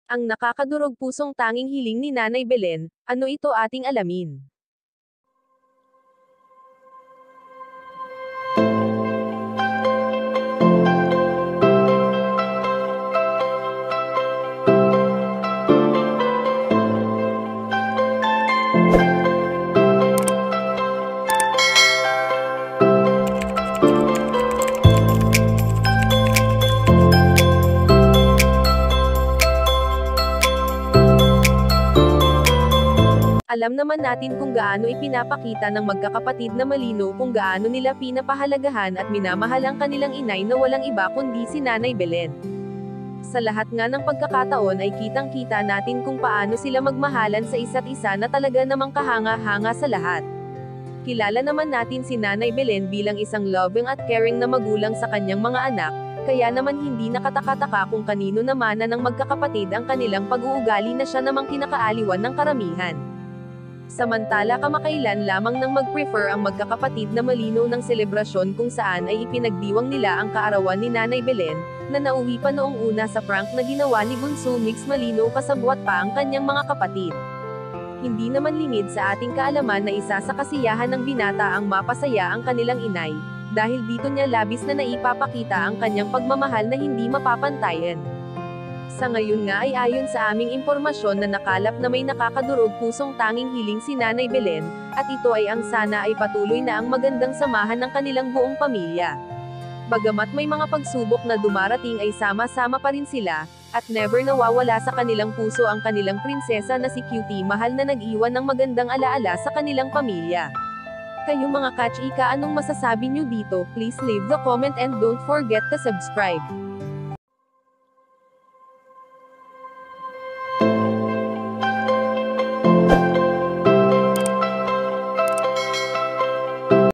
Ang nakakadurog pusong tanging hiling ni Nanay Belen, ano ito ating alamin. Alam naman natin kung gaano ipinapakita ng magkakapatid na Malino kung gaano nila pinapahalagahan at minamahal ang kanilang inay na walang iba kundi si Nanay Belen. Sa lahat nga ng pagkakataon ay kitang-kita natin kung paano sila magmahalan sa isa't isa na talaga namang kahanga-hanga sa lahat. Kilala naman natin si Nanay Belen bilang isang loving at caring na magulang sa kanyang mga anak, kaya naman hindi nakataka-taka kung kanino naman ng magkakapatid ang kanilang pag-uugali na siya namang kinakaaliwan ng karamihan. Samantala kamakailan lamang nang mag-prefer ang magkakapatid na Malino ng selebrasyon kung saan ay ipinagdiwang nila ang kaarawan ni Nanay Belen, na nauwi pa noong una sa prank na ginawa ni Bunso Mix Malino kasabwat pa ang kanyang mga kapatid. Hindi naman lingid sa ating kaalaman na isa sa kasiyahan ng binata ang mapasaya ang kanilang inay, dahil dito niya labis na naipapakita ang kanyang pagmamahal na hindi mapapantayan. Sa ngayon nga ay ayon sa aming impormasyon na nakalap na may nakakadurog pusong tanging hiling si Nanay Belen, at ito ay ang sana ay patuloy na ang magandang samahan ng kanilang buong pamilya. Bagamat may mga pagsubok na dumarating ay sama-sama pa rin sila, at never nawawala sa kanilang puso ang kanilang prinsesa na si Cutie Mahal na nag-iwan ng magandang alaala sa kanilang pamilya. Kayo mga kachika, anong masasabi nyo dito? Please leave the comment and don't forget to subscribe.